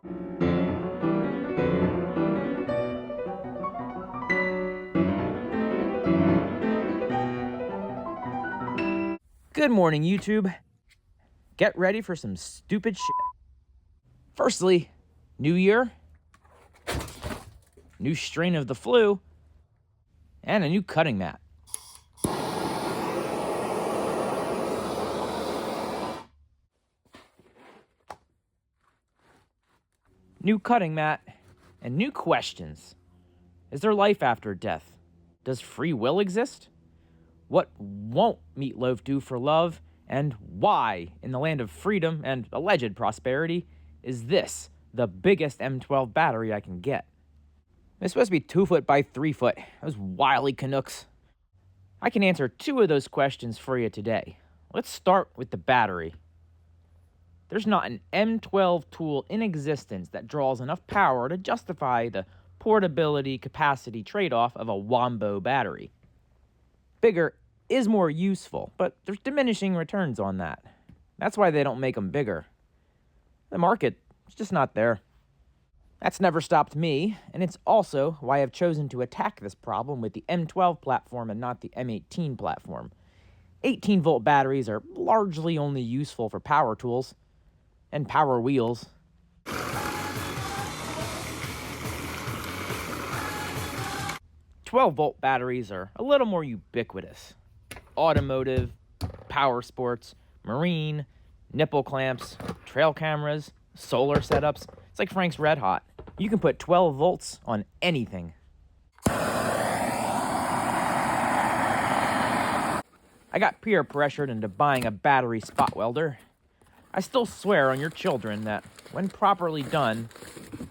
Good morning, YouTube. Get ready for some stupid shit. Firstly, new year, new strain of the flu, and a new cutting mat. New cutting mat and new questions. Is there life after death? Does free will exist? What won't Meatloaf do for love? And why, in the land of freedom and alleged prosperity, is this the biggest M12 battery I can get? It's supposed to be 2 foot by 3 foot. Those wily Canucks. I can answer 2 of those questions for you today. Let's start with the battery. There's not an M12 tool in existence that draws enough power to justify the portability capacity trade-off of a Wombo battery. Bigger is more useful, but there's diminishing returns on that. That's why they don't make them bigger. The market is just not there. That's never stopped me, and it's also why I've chosen to attack this problem with the M12 platform and not the M18 platform. 18-volt batteries are largely only useful for power tools and power wheels. 12-volt batteries are a little more ubiquitous. Automotive, power sports, marine, nipple clamps, trail cameras, solar setups. It's like Frank's Red Hot. You can put 12 volts on anything. I got peer pressured into buying a battery spot welder. I still swear on your children that when properly done,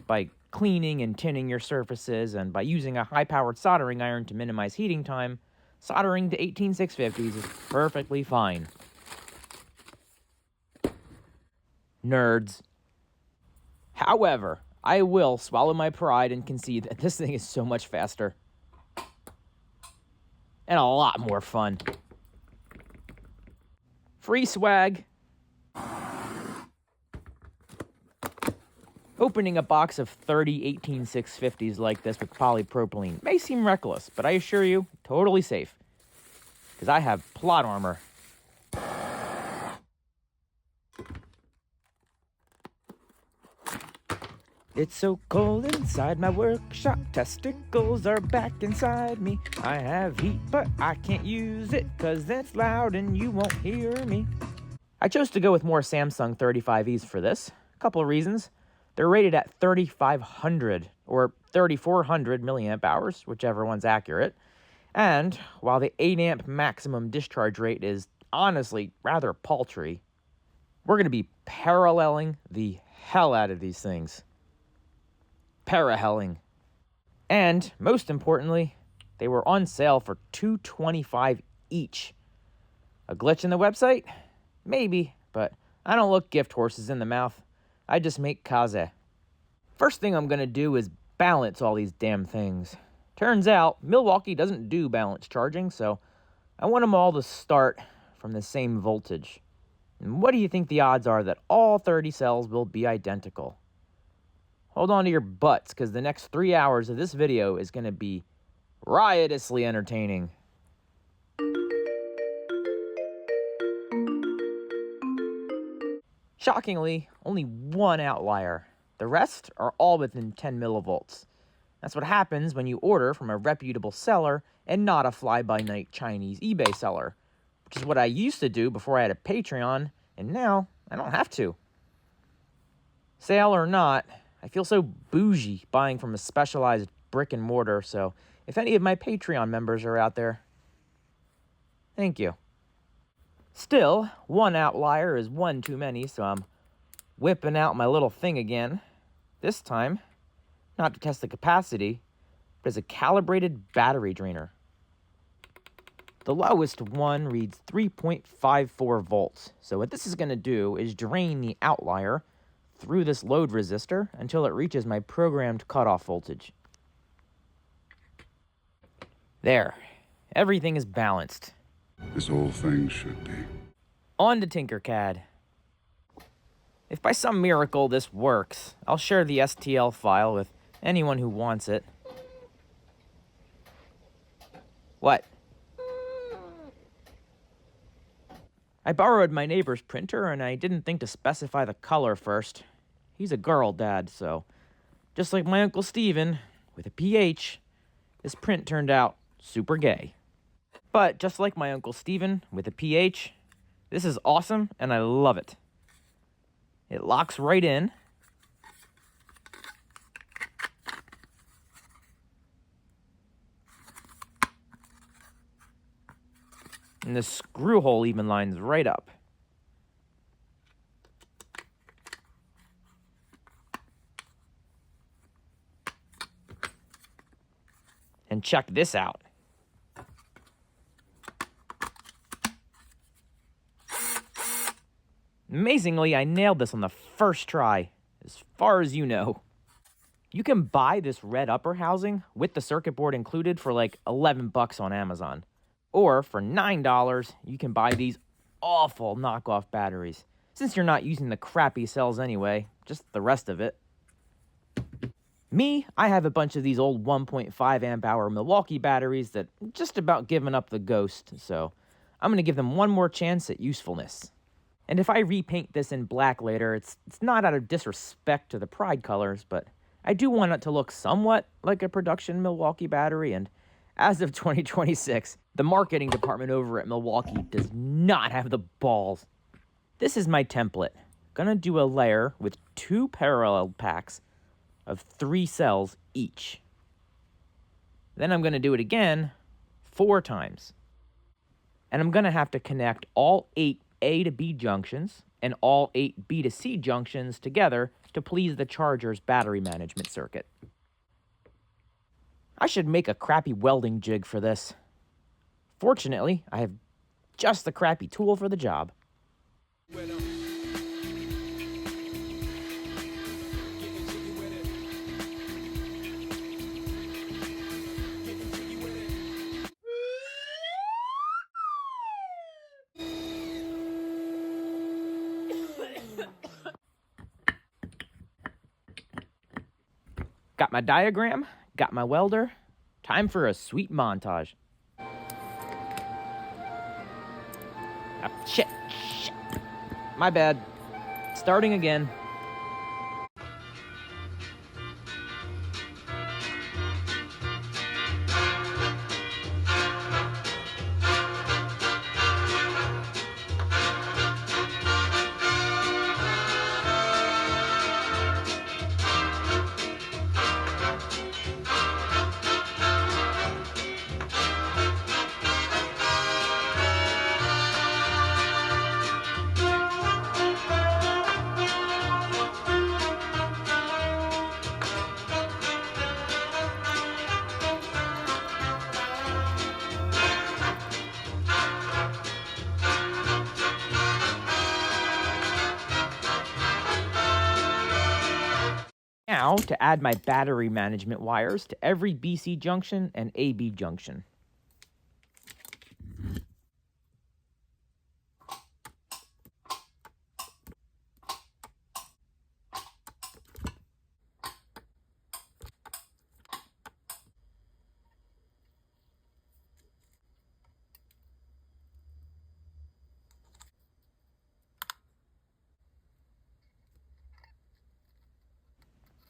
by cleaning and tinning your surfaces and by using a high-powered soldering iron to minimize heating time, soldering to 18650s is perfectly fine. Nerds. However, I will swallow my pride and concede that this thing is so much faster. And a lot more fun. Free swag. Opening a box of 30 18650s like this with polypropylene may seem reckless, but I assure you, totally safe. Because I have plot armor. It's so cold inside my workshop, testicles are back inside me. I have heat, but I can't use it, cause it's loud and you won't hear me. I chose to go with more Samsung 35Es for this. A couple of reasons. They're rated at 3500 or 3400 milliamp hours, whichever one's accurate. And while the 8 amp maximum discharge rate is honestly rather paltry, we're going to be paralleling the hell out of these things. Parahelling. And most importantly, they were on sale for $225 each. A glitch in the website? Maybe, but I don't look gift horses in the mouth. I just make kaze. First thing I'm going to do is balance all these damn things. Turns out, Milwaukee doesn't do balance charging, so I want them all to start from the same voltage. And what do you think the odds are that all 30 cells will be identical? Hold on to your butts, because the next 3 hours of this video is going to be riotously entertaining. Shockingly, only one outlier. The rest are all within 10 millivolts. That's what happens when you order from a reputable seller and not a fly-by-night Chinese eBay seller, which is what I used to do before I had a Patreon, and now I don't have to. Sale or not, I feel so bougie buying from a specialized brick and mortar, so if any of my Patreon members are out there, thank you. Still, one outlier is one too many, so I'm whipping out my little thing again. This time, not to test the capacity, but as a calibrated battery drainer. The lowest one reads 3.54 volts, so what this is going to do is drain the outlier through this load resistor until it reaches my programmed cutoff voltage. There. Everything is balanced. This whole thing should be. On to Tinkercad. If by some miracle this works, I'll share the STL file with anyone who wants it. What? I borrowed my neighbor's printer, and I didn't think to specify the color first. He's a girl dad, so just like my Uncle Steven, with a PH, his print turned out super gay. But just like my Uncle Steven, with a PH, this is awesome, and I love it. It locks right in. And the screw hole even lines right up. And check this out. Amazingly, I nailed this on the first try, as far as you know. You can buy this red upper housing with the circuit board included for like $11 on Amazon. Or for $9, you can buy these awful knockoff batteries. Since you're not using the crappy cells anyway, just the rest of it. Me, I have a bunch of these old 1.5 amp hour Milwaukee batteries that just about given up the ghost, so I'm going to give them one more chance at usefulness. And if I repaint this in black later, it's not out of disrespect to the Pride colors, but I do want it to look somewhat like a production Milwaukee battery, and as of 2026, the marketing department over at Milwaukee does not have the balls. This is my template. Gonna do a layer with 2 parallel packs of 3 cells each. Then I'm gonna do it again 4 times. And I'm gonna have to connect all 8 A to B junctions and all 8 B to C junctions together to please the charger's battery management circuit. I should make a crappy welding jig for this. Fortunately, I have just the crappy tool for the job. Got my diagram, got my welder. Time for a sweet montage. Shit. My bad. Starting again. Now, to add my battery management wires to every BC junction and AB junction.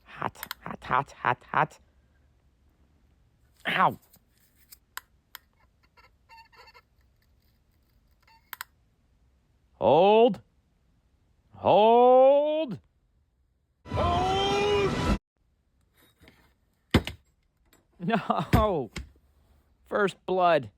Hot, hot, hot, hot, hot. Ow. Hold. Hold. Hold. No. First blood.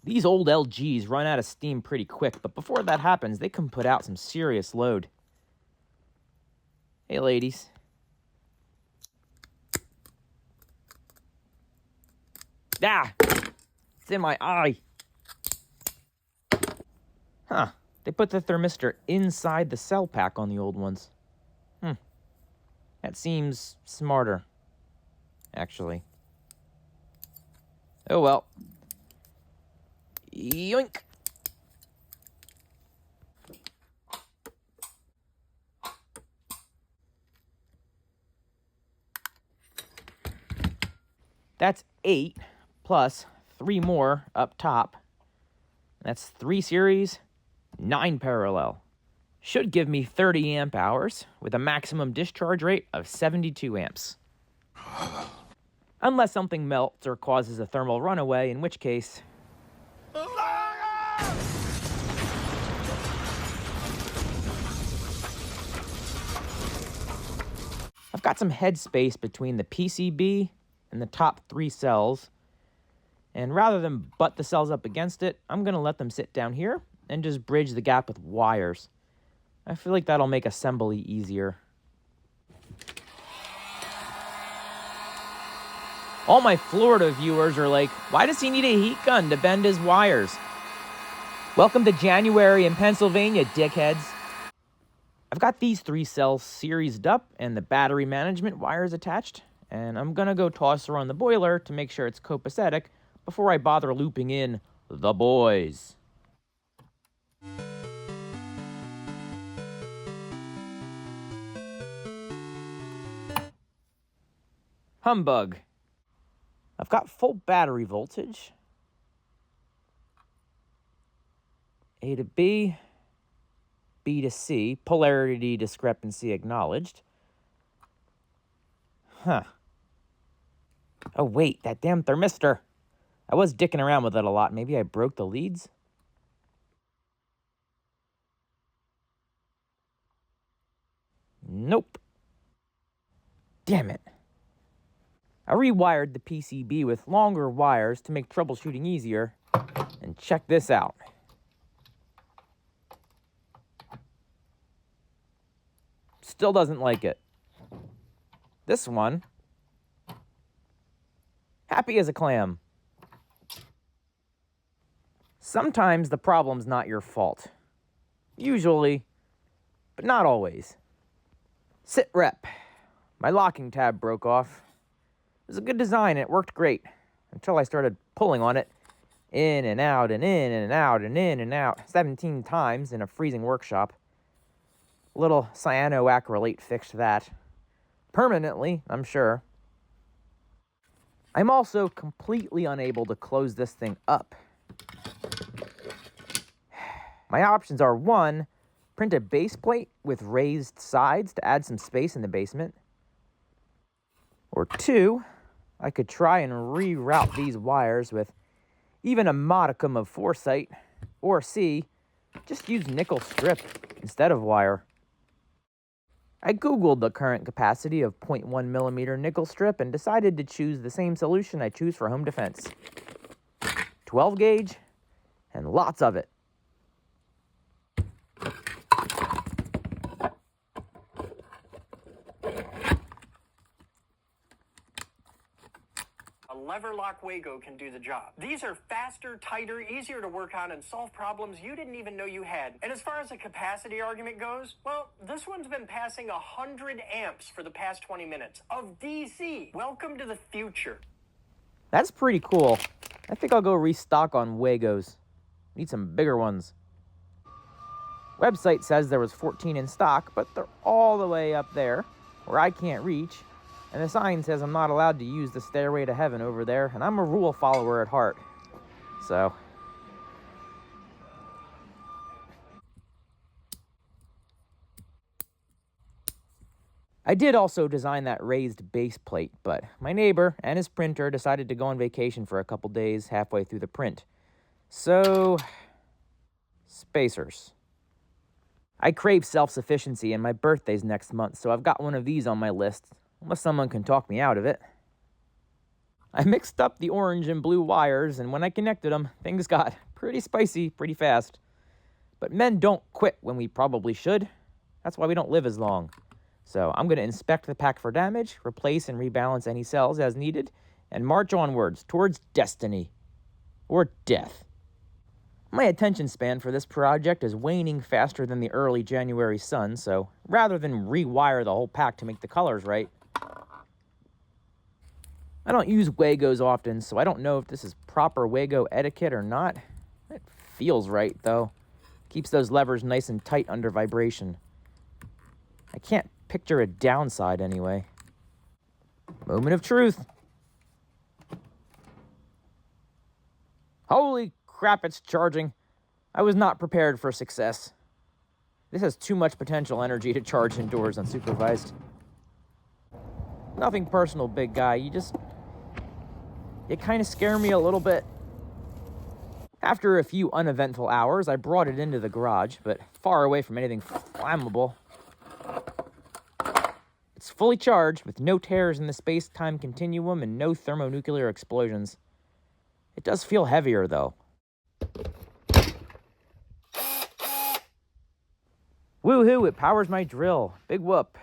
These old LGs run out of steam pretty quick, but before that happens, they can put out some serious load. Hey, ladies. Ah! It's in my eye. Huh. They put the thermistor inside the cell pack on the old ones. That seems smarter, actually. Oh well. Yoink! That's 8 plus 3 more up top. That's 3 series, 9 parallel. Should give me 30 amp hours with a maximum discharge rate of 72 amps. Unless something melts or causes a thermal runaway, in which case... I've got some headspace between the PCB and the top 3 cells, and rather than butt the cells up against it, I'm going to let them sit down here and just bridge the gap with wires. I feel like that'll make assembly easier. All my Florida viewers are like, why does he need a heat gun to bend his wires? Welcome to January in Pennsylvania, dickheads. I've got these 3 cells seriesed up and the battery management wires attached, and I'm gonna go toss her on the boiler to make sure it's copacetic before I bother looping in the boys. Humbug. I've got full battery voltage. A to B, B to C, polarity discrepancy acknowledged. Huh. Oh wait, that damn thermistor. I was dicking around with it a lot. Maybe I broke the leads? Nope. Damn it. I rewired the PCB with longer wires to make troubleshooting easier. And check this out. Still doesn't like it. This one, happy as a clam. Sometimes the problem's not your fault. Usually, but not always. Sit rep. My locking tab broke off. It was a good design and it worked great until I started pulling on it in and out and in and out and in and out 17 times in a freezing workshop. A little cyanoacrylate fixed that. Permanently, I'm sure. I'm also completely unable to close this thing up. My options are 1, print a base plate with raised sides to add some space in the basement. Or 2, I could try and reroute these wires with even a modicum of foresight. Or C, just use nickel strip instead of wire. I Googled the current capacity of 0.1 millimeter nickel strip and decided to choose the same solution I choose for home defense. 12 gauge and lots of it. A lever lock Wago can do the job. These are faster, tighter, easier to work on and solve problems you didn't even know you had. And as far as the capacity argument goes, well, this one's been passing 100 amps for the past 20 minutes of DC. Welcome to the future. That's pretty cool. I think I'll go restock on Wagos. Need some bigger ones. Website says there was 14 in stock, but they're all the way up there where I can't reach. And the sign says I'm not allowed to use the stairway to heaven over there, and I'm a rule follower at heart. So. I did also design that raised base plate, but my neighbor and his printer decided to go on vacation for a couple days halfway through the print. So, spacers. I crave self-sufficiency, and my birthday's next month, so I've got one of these on my list. Unless someone can talk me out of it. I mixed up the orange and blue wires, and when I connected them, things got pretty spicy pretty fast. But men don't quit when we probably should. That's why we don't live as long. So I'm going to inspect the pack for damage, replace and rebalance any cells as needed, and march onwards towards destiny. Or death. My attention span for this project is waning faster than the early January sun, so rather than rewire the whole pack to make the colors right, I don't use Wagos often, so I don't know if this is proper Wago etiquette or not. It feels right, though. Keeps those levers nice and tight under vibration. I can't picture a downside anyway. Moment of truth. Holy crap, it's charging. I was not prepared for success. This has too much potential energy to charge indoors unsupervised. Nothing personal, big guy. You kind of scare me a little bit. After a few uneventful hours, I brought it into the garage, but far away from anything flammable. It's fully charged, with no tears in the space-time continuum and no thermonuclear explosions. It does feel heavier, though. Woohoo, it powers my drill. Big whoop.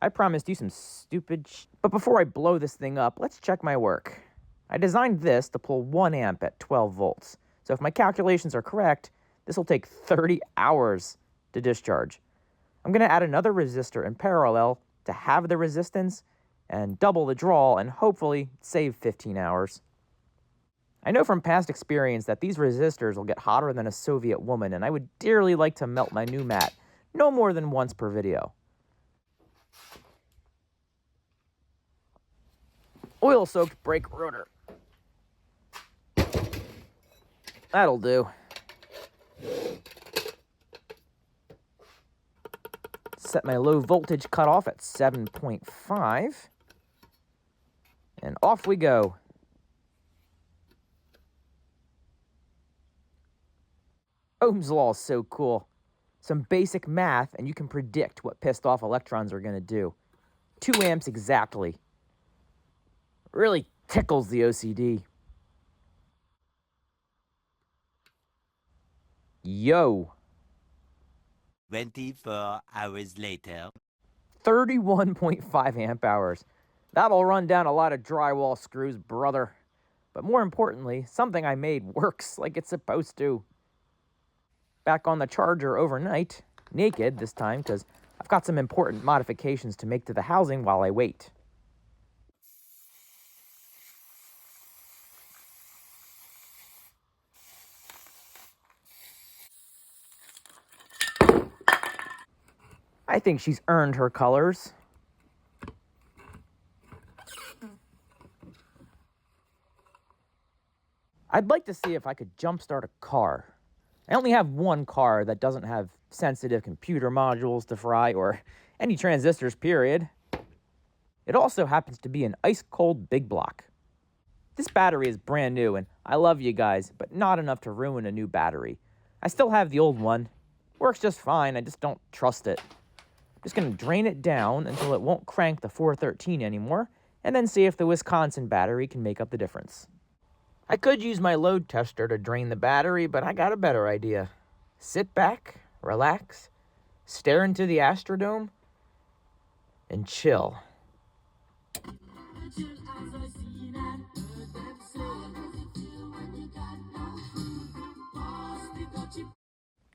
I promised you some stupid But before I blow this thing up, let's check my work. I designed this to pull 1 amp at 12 volts. So if my calculations are correct, this will take 30 hours to discharge. I'm going to add another resistor in parallel to have the resistance and double the draw and hopefully save 15 hours. I know from past experience that these resistors will get hotter than a Soviet woman, and I would dearly like to melt my new mat no more than once per video. Oil-soaked brake rotor. That'll do. Set my low voltage cutoff at 7.5. And off we go. Ohm's law is so cool. Some basic math, and you can predict what pissed off electrons are going to do. 2 amps exactly. Really tickles the OCD. Yo. 24 hours later. 31.5 amp hours. That'll run down a lot of drywall screws, brother. But more importantly, something I made works like it's supposed to. Back on the charger overnight, naked this time, because I've got some important modifications to make to the housing while I wait. I think she's earned her colors. I'd like to see if I could jumpstart a car. I only have one car that doesn't have sensitive computer modules to fry or any transistors, period. It also happens to be an ice-cold big block. This battery is brand new, and I love you guys, but not enough to ruin a new battery. I still have the old one. Works just fine, I just don't trust it. Just going to drain it down until it won't crank the 413 anymore, and then see if the Wisconsin battery can make up the difference. I could use my load tester to drain the battery, but I got a better idea. Sit back, relax, stare into the Astrodome, and chill.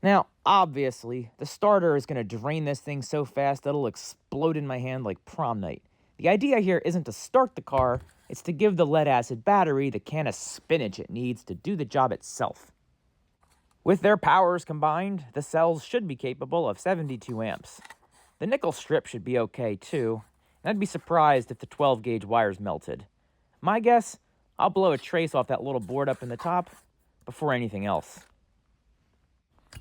Now, obviously, the starter is going to drain this thing so fast that it'll explode in my hand like prom night. The idea here isn't to start the car, it's to give the lead-acid battery the can of spinach it needs to do the job itself. With their powers combined, the cells should be capable of 72 amps. The nickel strip should be okay, too, and I'd be surprised if the 12-gauge wires melted. My guess, I'll blow a trace off that little board up in the top before anything else.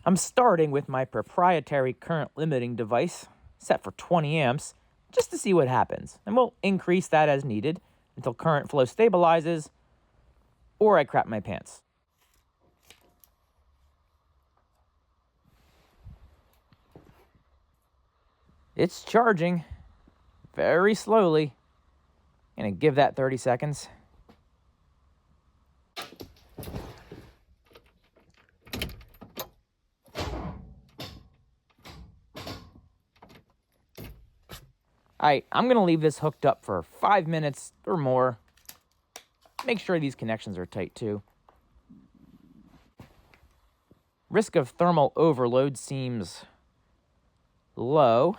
I'm starting with my proprietary current limiting device, set for 20 amps, just to see what happens, and we'll increase that as needed until current flow stabilizes, or I crap my pants. It's charging, very slowly. Gonna give that 30 seconds. Alright, I'm going to leave this hooked up for 5 minutes or more. Make sure these connections are tight too. risk of thermal overload seems low.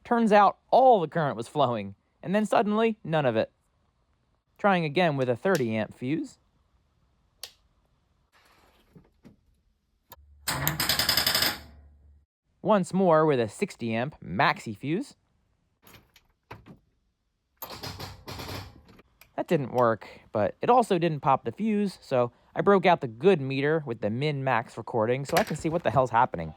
Turns out all the current was flowing, and then suddenly, none of it. Trying again with a 30 amp fuse. Once more with a 60 amp maxi fuse. That didn't work, but it also didn't pop the fuse, so I broke out the good meter with the min-max recording so I can see what the hell's happening.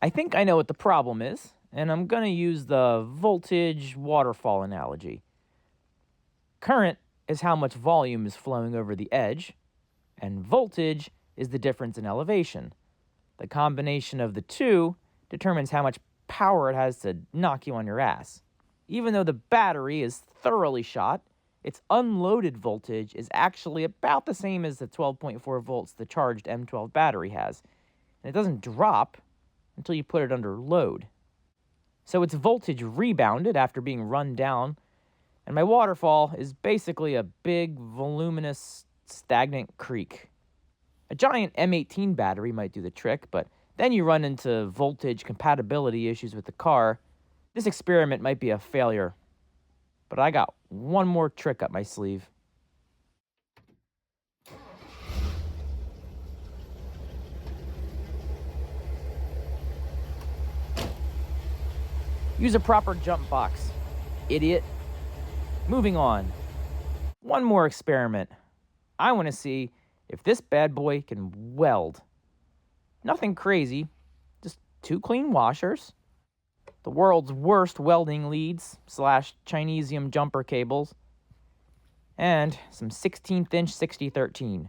I think I know what the problem is, and I'm going to use the voltage waterfall analogy. Current is how much volume is flowing over the edge, and voltage is the difference in elevation. The combination of the two determines how much power it has to knock you on your ass. Even though the battery is thoroughly shot, its unloaded voltage is actually about the same as the 12.4 volts the charged M12 battery has, and it doesn't drop until you put it under load. So its voltage rebounded after being run down, and my waterfall is basically a big, voluminous, stagnant creek. A giant M18 battery might do the trick, but then you run into voltage compatibility issues with the car. This experiment might be a failure. But I got one more trick up my sleeve. Use a proper jump box, idiot. Moving on. One more experiment. I want to see if this bad boy can weld. Nothing crazy, just 2 clean washers, the world's worst welding leads / Chinesium jumper cables, and some 16th inch 6013.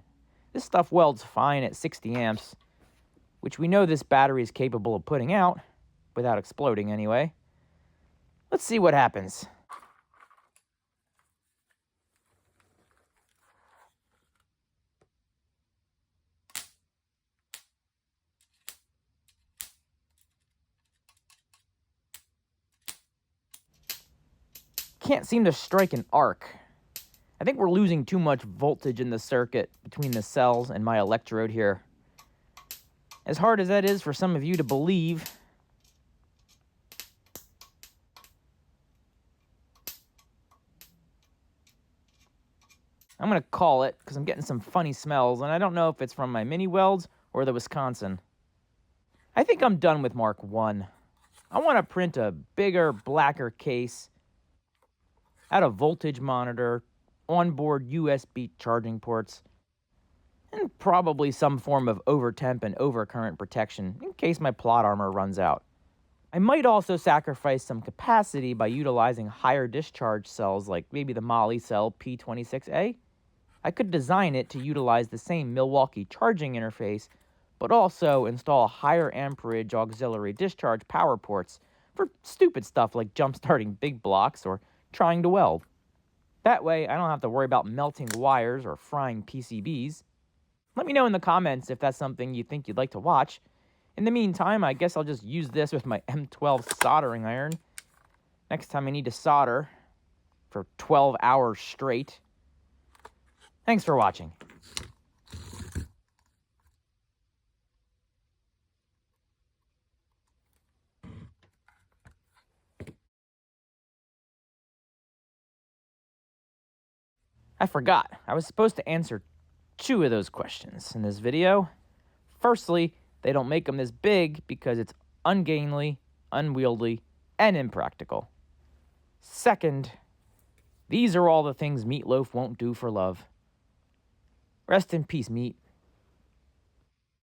This stuff welds fine at 60 amps, which we know this battery is capable of putting out, without exploding anyway. Let's see what happens. Can't seem to strike an arc. I think we're losing too much voltage in the circuit between the cells and my electrode here. As hard as that is for some of you to believe, I'm going to call it because I'm getting some funny smells, and I don't know if it's from my mini welds or the Wisconsin. I think I'm done with Mark 1. I want to print a bigger, blacker case, add a voltage monitor, onboard USB charging ports, and probably some form of overtemp and overcurrent protection in case my plot armor runs out. I might also sacrifice some capacity by utilizing higher discharge cells like maybe the Moly cell P26A. I could design it to utilize the same Milwaukee charging interface, but also install higher amperage auxiliary discharge power ports for stupid stuff like jump-starting big blocks or trying to weld. That way, I don't have to worry about melting wires or frying PCBs. Let me know in the comments if that's something you think you'd like to watch. In the meantime, I guess I'll just use this with my M12 soldering iron next time I need to solder for 12 hours straight. Thanks for watching. I forgot. I was supposed to answer 2 of those questions in this video. Firstly, they don't make them this big because it's ungainly, unwieldy, and impractical. Second, these are all the things Meatloaf won't do for love. Rest in peace, Meat.